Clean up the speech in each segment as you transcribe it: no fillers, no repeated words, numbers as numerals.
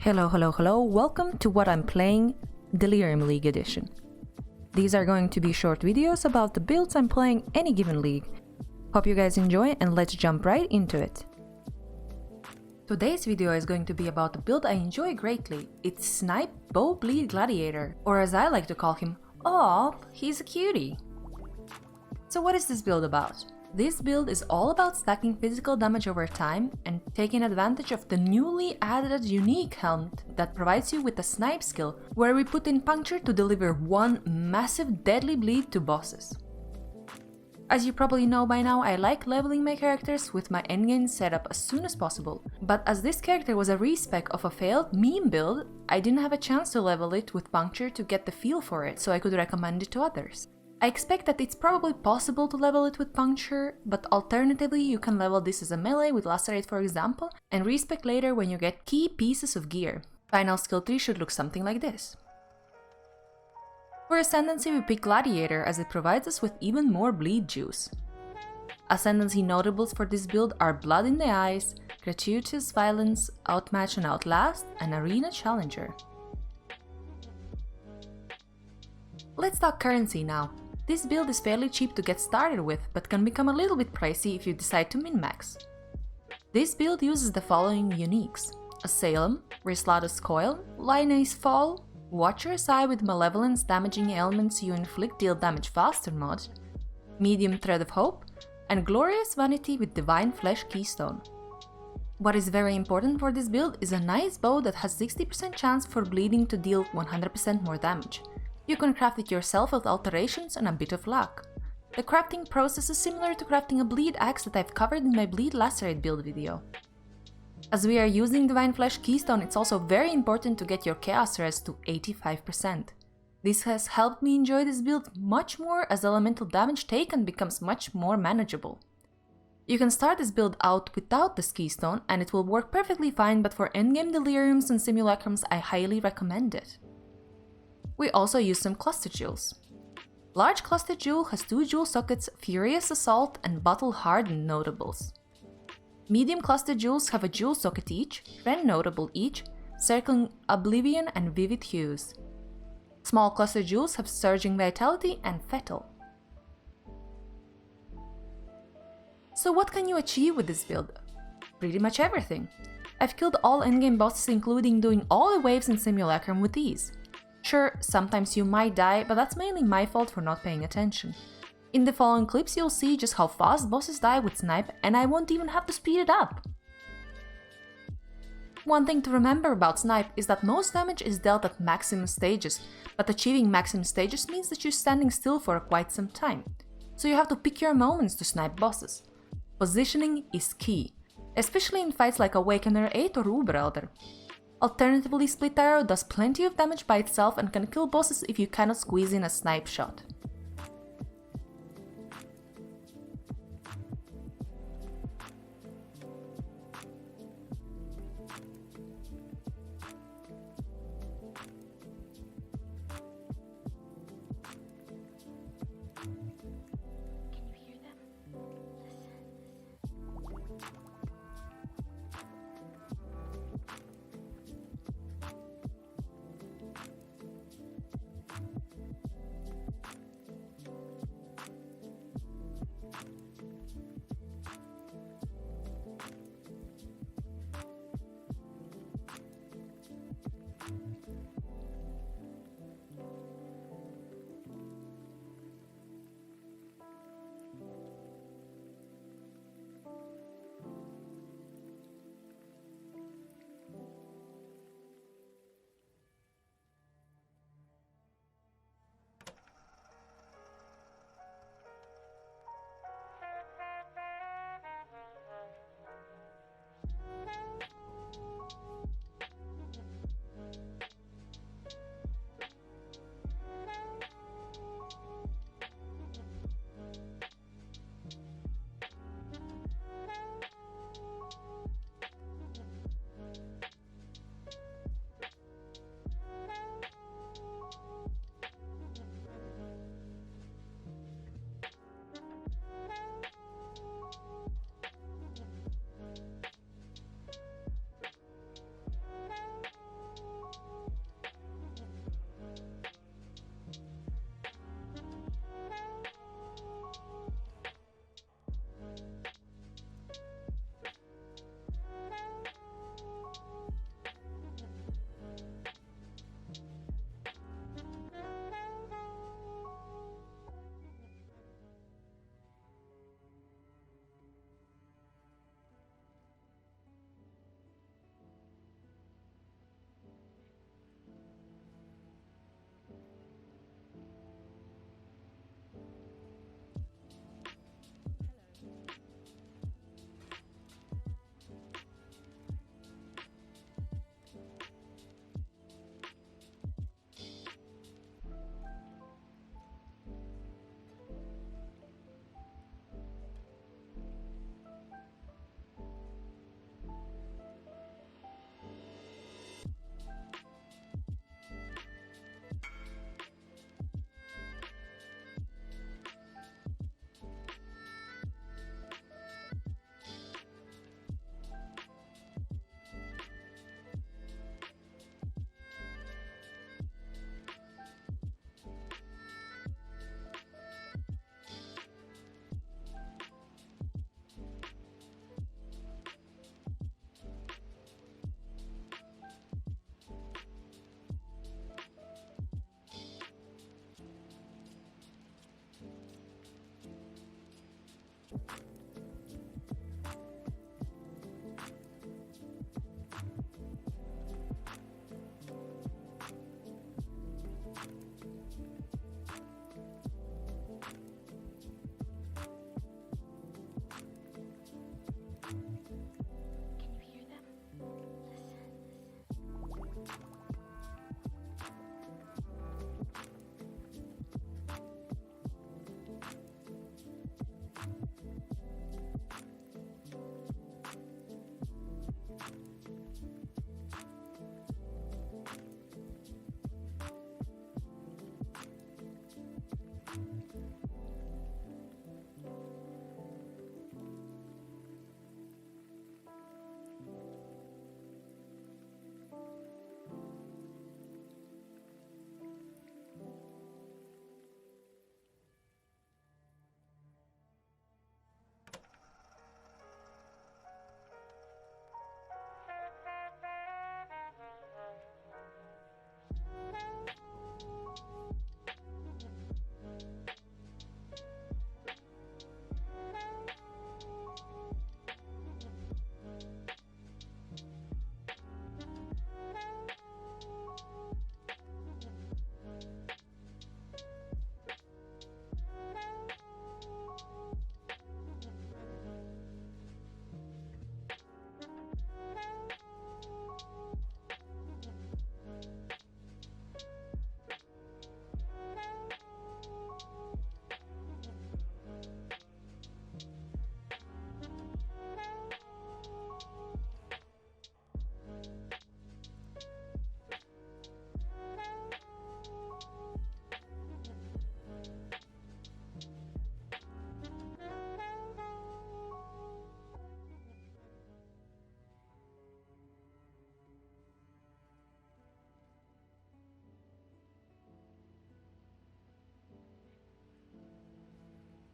Hello, welcome to what I'm playing, Delirium League Edition. These are going to be short videos about the builds I'm playing any given league. Hope you guys enjoy and let's jump right into it. Today's video is going to be about a build I enjoy greatly. It's Snipe Bow Bleed Gladiator, or as I like to call him, "Aw, he's a cutie." So what is this build about? This build is all about stacking physical damage over time and taking advantage of the newly added unique helmet that provides you with a snipe skill, where we put in puncture to deliver one massive deadly bleed to bosses. As you probably know by now, I like leveling my characters with my endgame setup as soon as possible, but as this character was a respec of a failed meme build, I didn't have a chance to level it with puncture to get the feel for it so I could recommend it to others. I expect that it's probably possible to level it with puncture, but alternatively you can level this as a melee with lacerate for example, and respec later when you get key pieces of gear. Final skill tree should look something like this. For Ascendancy we pick Gladiator as it provides us with even more bleed juice. Ascendancy notables for this build are Blood in the Eyes, Gratuitous Violence, Outmatch and Outlast, and Arena Challenger. Let's talk currency now. This build is fairly cheap to get started with, but can become a little bit pricey if you decide to min-max. This build uses the following uniques: Asylum, Rislatus Coil, Lioness Fall, Watcher's Eye with Malevolence damaging elements you inflict deal damage faster mod, Medium Thread of Hope, and Glorious Vanity with Divine Flesh Keystone. What is very important for this build is a nice bow that has 60% chance for bleeding to deal 100% more damage. You can craft it yourself with alterations and a bit of luck. The crafting process is similar to crafting a bleed axe that I've covered in my bleed lacerate build video. As we are using Divine Flesh Keystone, it's also very important to get your chaos res to 85%. This has helped me enjoy this build much more as elemental damage taken becomes much more manageable. You can start this build out without this keystone and it will work perfectly fine, but for endgame deliriums and simulacrums I highly recommend it. We also use some cluster jewels. Large cluster jewel has 2 jewel sockets, Furious Assault and Battle Hardened notables. Medium cluster jewels have a jewel socket each, Friend notable each, Circling Oblivion and Vivid Hues. Small cluster jewels have Surging Vitality and Fetal. So what can you achieve with this build? Pretty much everything. I've killed all endgame bosses, including doing all the waves in Simulacrum with ease. Sure, sometimes you might die, but that's mainly my fault for not paying attention. In the following clips you'll see just how fast bosses die with Snipe, and I won't even have to speed it up. One thing to remember about Snipe is that most damage is dealt at maximum stages, but achieving maximum stages means that you're standing still for quite some time. So you have to pick your moments to snipe bosses. Positioning is key, especially in fights like Awakener 8 or Uber Elder. Alternatively, Split Arrow does plenty of damage by itself and can kill bosses if you cannot squeeze in a snipe shot.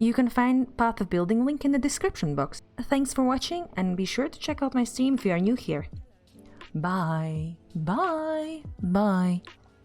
You can find path of building link in the description box. Thanks for watching and be sure to check out my stream if you are new here. Bye, bye, bye.